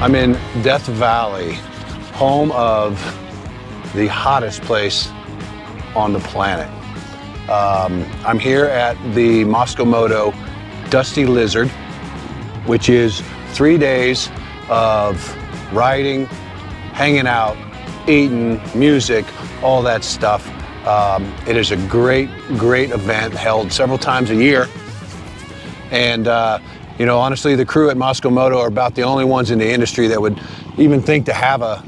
I'm in Death Valley, home of the hottest place on the planet. I'm here at the Moto Dusty Lizard, which is 3 days of riding, hanging out, eating, music, all that stuff. It is a great event held several times a year. And you know, honestly, the crew at Moto are about the only ones in the industry that would even think to have a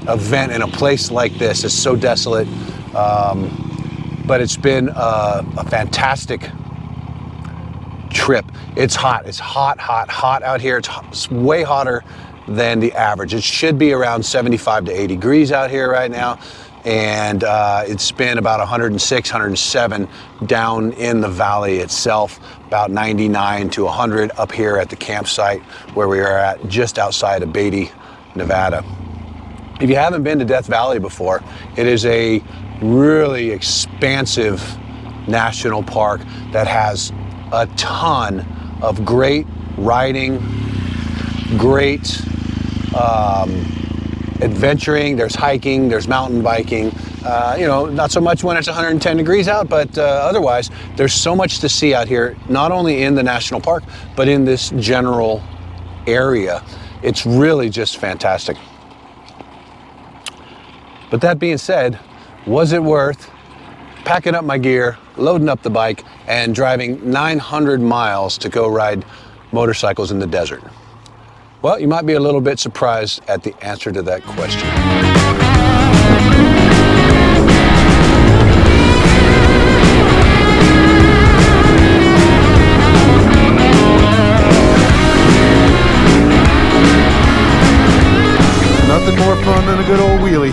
event in a place like this. It's so desolate. But it's been a fantastic trip. It's hot. It's hot out here. It's way hotter than the average. It should be around 75 to 80 degrees out here right now. And it's been about 106, 107 down in the valley itself, about 99 to 100 up here at the campsite where we are at just outside of Beatty, Nevada. If you haven't been to Death Valley before, it is a really expansive national park that has a ton of great riding, great adventuring. There's hiking, there's mountain biking, you know, not so much when it's 110 degrees out, but otherwise there's so much to see out here, not only in the national park, but in this general area. It's really just fantastic. But that being said, was it worth packing up my gear, loading up the bike, and driving 900 miles to go ride motorcycles in the desert? Well, you might be a little bit surprised at the answer to that question. Nothing more fun than a good old wheelie.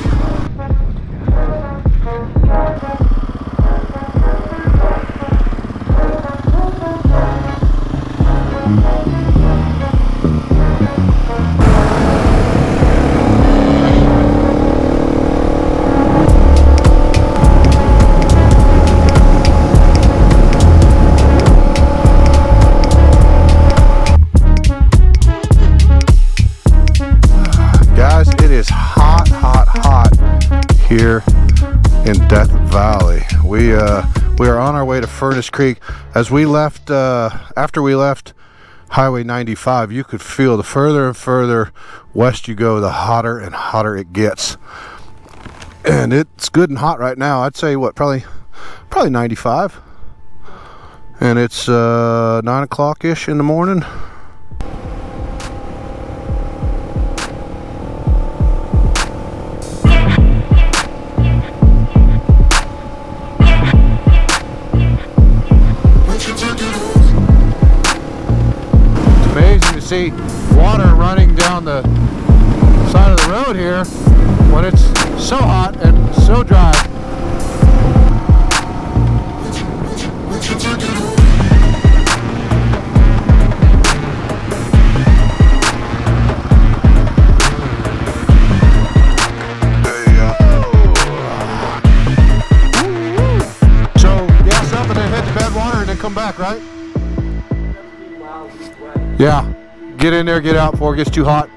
Here in Death Valley. We are on our way to Furnace Creek. As we left, after we left Highway 95, you could feel the further and further west you go, the hotter and hotter it gets. And it's good and hot right now. I'd say what, probably 95. And it's 9 o'clock-ish in the morning. See water running down the side of the road here when it's so hot and so dry. So gas up and then head to Badwater and then come back, right? Yeah. Get in there, get out before it gets too hot.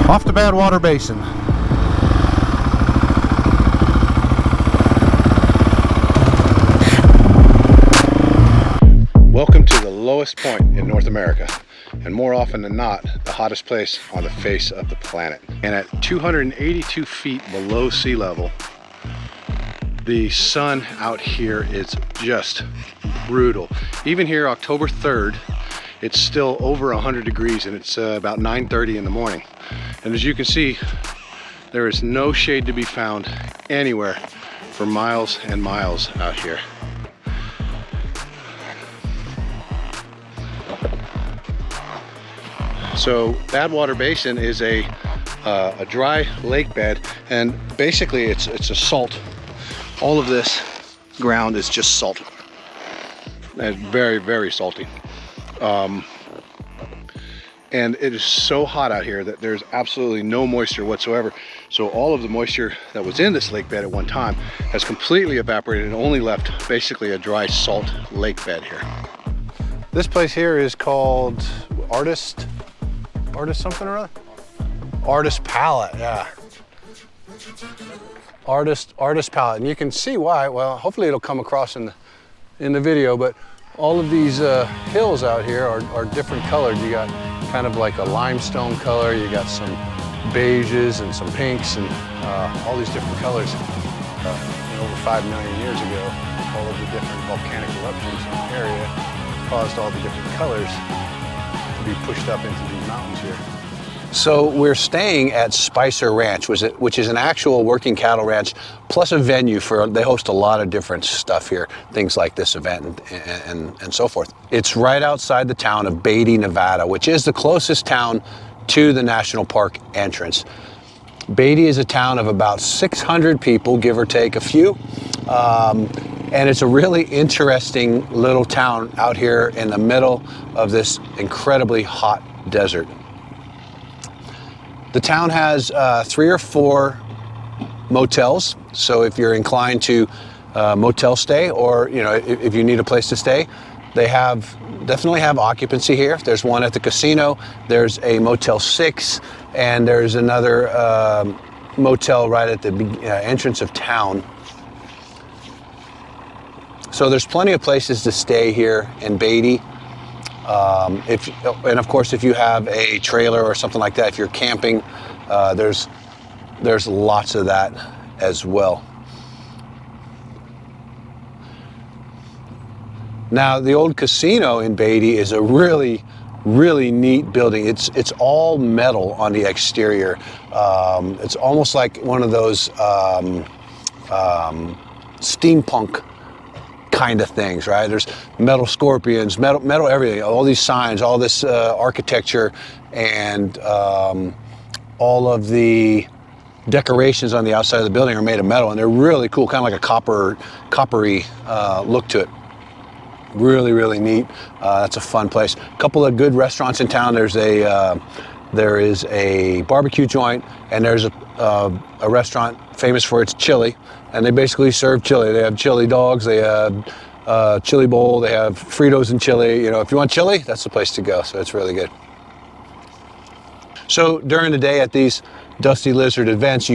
Off to Badwater Basin. Welcome to the lowest point in North America, and more often than not, the hottest place on the face of the planet. And at 282 feet below sea level, the sun out here is just brutal. Even here, October 3rd, it's still over 100 degrees and it's about 9:30 in the morning. And as you can see, there is no shade to be found anywhere for miles and miles out here. So Badwater Basin is a dry lake bed, and basically it's a salt. All of this ground is just salt. And very salty. And it is so hot out here that there's absolutely no moisture whatsoever. So all of the moisture that was in this lake bed at one time has completely evaporated and only left basically a dry salt lake bed here. This place here is called Artist something or other? Artist palette, yeah. Artist palette, and you can see why. Well, hopefully it'll come across in the video, but all of these hills out here are different colored. You got kind of like a limestone color, you got some beiges and some pinks and all these different colors. Over 5 million years ago, all of the different volcanic eruptions in the area caused all the different colors to be pushed up into these mountains here. So we're staying at Spicer Ranch, which is an actual working cattle ranch, plus a venue they host a lot of different stuff here, things like this event and so forth. It's right outside the town of Beatty, Nevada, which is the closest town to the national park entrance. Beatty is a town of about 600 people, give or take a few. And it's a really interesting little town out here in the middle of this incredibly hot desert. The town has 3 or 4 motels, so if you're inclined to motel stay, or if you need a place to stay, they definitely have occupancy here. There's one at the casino, there's a Motel 6, and there's another motel right at the entrance of town. So there's plenty of places to stay here in Beatty. And of course, if you have a trailer or something like that, if you're camping, there's lots of that as well. Now, the old casino in Beatty is a really, really neat building. It's all metal on the exterior. It's almost like one of those steampunk kind of things, right? There's metal scorpions, metal everything, all these signs, all this architecture, and all of the decorations on the outside of the building are made of metal, and they're really cool, kind of like a coppery look to it. Really, really neat. That's a fun place. A couple of good restaurants in town. There is a barbecue joint, and there's a restaurant famous for its chili, and they basically serve chili. They have chili dogs, they have chili bowl, they have Fritos and chili. If you want chili, that's the place to go. So it's really good. So during the day at these Dusty Lizard events,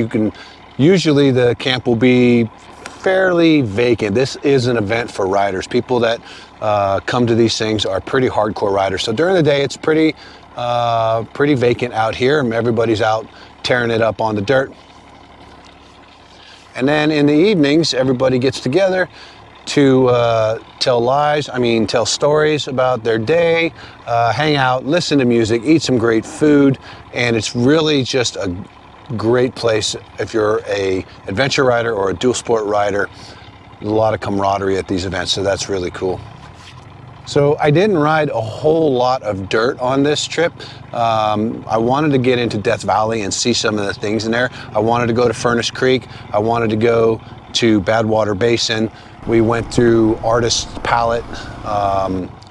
usually the camp will be fairly vacant. This is an event for riders. People that come to these things are pretty hardcore riders. So during the day, it's pretty vacant out here, and everybody's out tearing it up on the dirt. And then in the evenings, everybody gets together to tell stories about their day, hang out, listen to music, eat some great food, and it's really just a great place if you're a adventure rider or a dual sport rider. A lot of camaraderie at these events, so that's really cool. So I didn't ride a whole lot of dirt on this trip. I wanted to get into Death Valley and see some of the things in there. I wanted to go to Furnace Creek. I wanted to go to Badwater Basin. We went through Artist Palette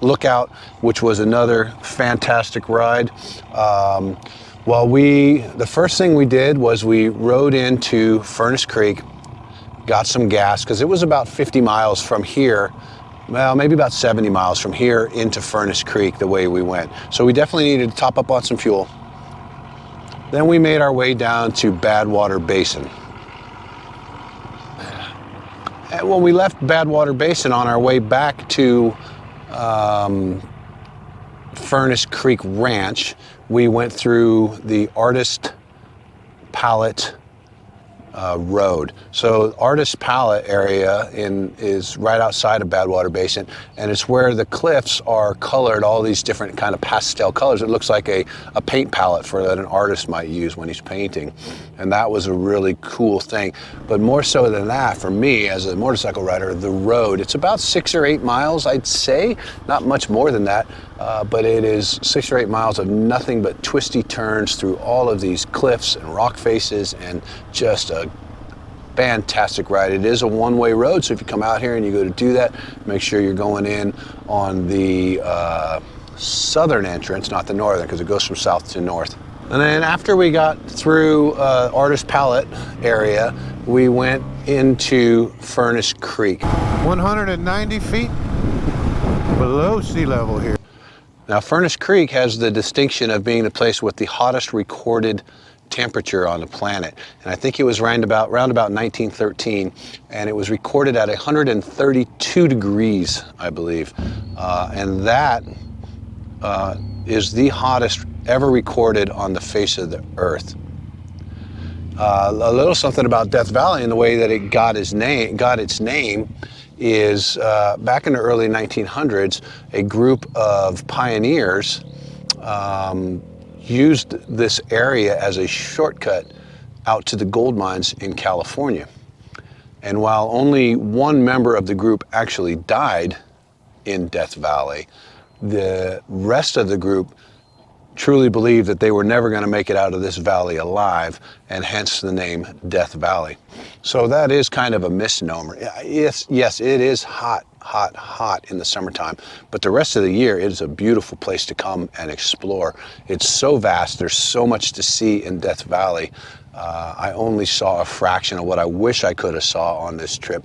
Lookout, which was another fantastic ride. The first thing we did was we rode into Furnace Creek, got some gas, because it was about 50 miles from here. Well, maybe about 70 miles from here into Furnace Creek the way we went. So we definitely needed to top up on some fuel. Then we made our way down to Badwater Basin. And when we left Badwater Basin on our way back to Furnace Creek Ranch, we went through the Artist Palette Road. So Artist Palette area is right outside of Badwater Basin, and it's where the cliffs are colored all these different kind of pastel colors. It looks like a paint palette that an artist might use when he's painting, and that was a really cool thing. But more so than that, for me as a motorcycle rider, the road, it's about 6 or 8 miles, I'd say, not much more than that, but it is 6 or 8 miles of nothing but twisty turns through all of these cliffs and rock faces, and just a fantastic ride. It is a one-way road, so if you come out here and you go to do that, make sure you're going in on the southern entrance, not the northern, because it goes from south to north. And then after we got through Artist Palette area, we went into Furnace Creek. 190 feet below sea level here. Now, Furnace Creek has the distinction of being the place with the hottest recorded temperature on the planet, and I think it was around about 1913, and it was recorded at 132 degrees, I believe, and that is the hottest ever recorded on the face of the earth. A little something about Death Valley and the way that it got its name is back in the early 1900s, a group of pioneers used this area as a shortcut out to the gold mines in California. And while only one member of the group actually died in Death Valley, the rest of the group truly believed that they were never going to make it out of this valley alive, and hence the name Death Valley. So that is kind of a misnomer. Yes, it is hot in the summertime, but the rest of the year it is a beautiful place to come and explore. It's so vast, there's so much to see in Death Valley. I only saw a fraction of what I wish I could have saw on this trip.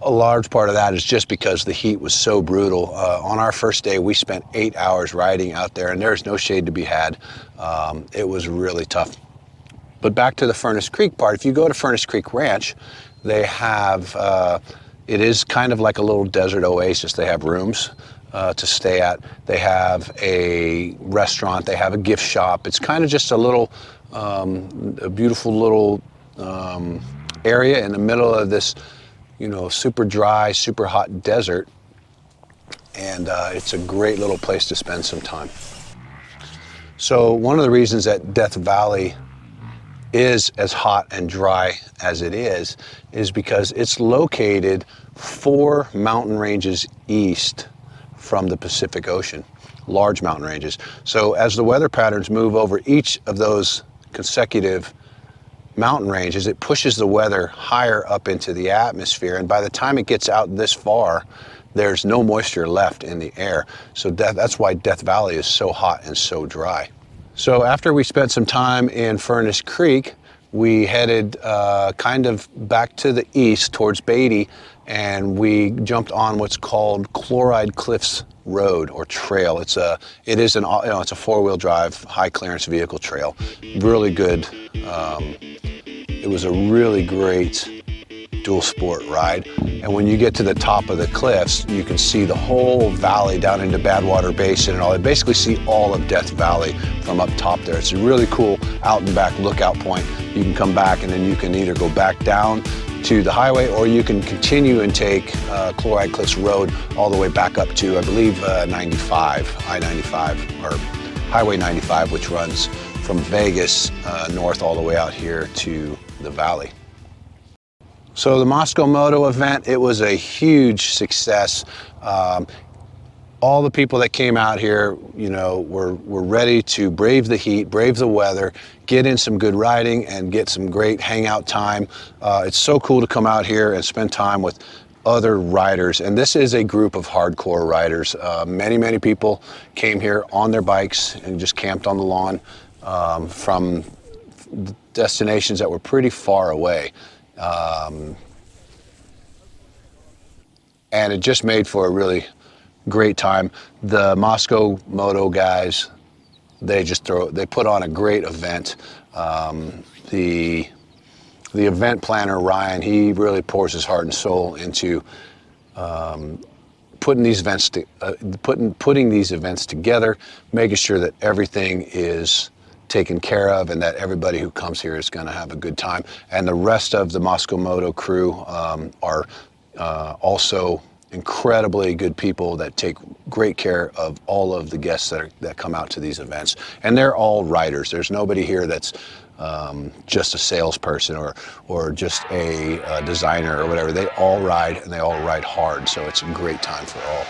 A large part of that is just because the heat was so brutal. On our first day, we spent 8 hours riding out there, and there's no shade to be had. It was really tough. But back to the Furnace Creek part, if you go to Furnace Creek Ranch, they have, it is kind of like a little desert oasis. They have rooms to stay at. They have a restaurant. They have a gift shop. It's kind of just a little, a beautiful little area in the middle of this, you know, super dry, super hot desert, and it's a great little place to spend some time. So one of the reasons that Death Valley is as hot and dry as it is because it's located 4 mountain ranges east from the Pacific Ocean, large mountain ranges. So as the weather patterns move over each of those consecutive mountain ranges, it pushes the weather higher up into the atmosphere, and by the time it gets out this far, there's no moisture left in the air. So that's why Death Valley is so hot and so dry. So after we spent some time in Furnace Creek, we headed kind of back to the east towards Beatty, and we jumped on what's called Chloride Cliffs Road or trail. It's a 4-wheel drive, high clearance vehicle trail. Really good. It was a really great dual sport ride. And when you get to the top of the cliffs, you can see the whole valley down into Badwater Basin and all. You basically see all of Death Valley from up top there. It's a really cool out and back lookout point. You can come back and then you can either go back down to the highway, or you can continue and take Chloride Cliffs Road all the way back up to, I believe, I-95, or Highway 95, which runs from Vegas north all the way out here to the valley. So the Moscow Moto event, it was a huge success. All the people that came out here, you know, were ready to brave the heat, brave the weather, get in some good riding and get some great hangout time. It's so cool to come out here and spend time with other riders, and this is a group of hardcore riders. Many people came here on their bikes and just camped on the lawn from destinations that were pretty far away. And it just made for a really great time. The Moscow Moto guys, they put on a great event. The event planner, Ryan, he really pours his heart and soul into putting these events together, making sure that everything is taken care of and that everybody who comes here is going to have a good time. And the rest of the Moscow Moto crew are also incredibly good people that take great care of all of the guests that come out to these events. And they're all riders. There's nobody here that's just a salesperson or just a designer or whatever. They all ride, and they all ride hard. So it's a great time for all.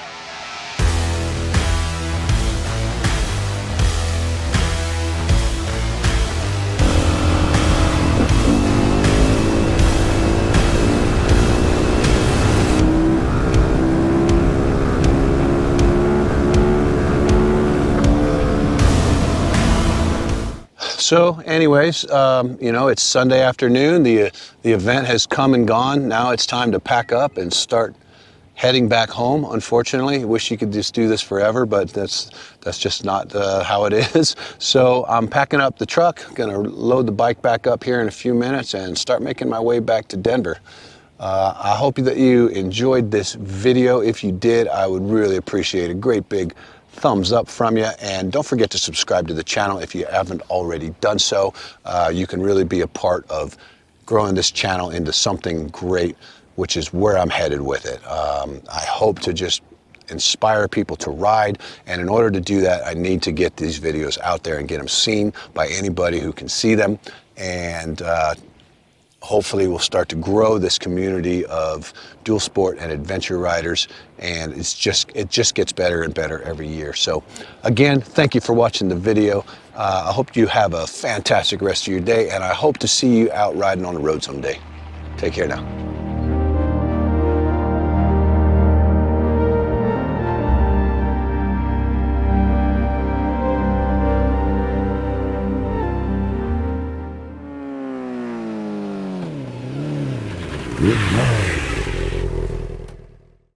So anyways, you know, it's Sunday afternoon. The event has come and gone. Now it's time to pack up and start heading back home, unfortunately. Wish you could just do this forever, but that's just not how it is. So I'm packing up the truck, gonna load the bike back up here in a few minutes and start making my way back to Denver. I hope that you enjoyed this video. If you did, I would really appreciate a great big thumbs up from you, and don't forget to subscribe to the channel if you haven't already done so. You can really be a part of growing this channel into something great, which is where I'm headed with it. I hope to just inspire people to ride, and in order to do that, I need to get these videos out there and get them seen by anybody who can see them, and hopefully we'll start to grow this community of dual sport and adventure riders, and it just gets better and better every year. So again, thank you for watching the video. I hope you have a fantastic rest of your day, and I hope to see you out riding on the road someday. Take care now. Good night.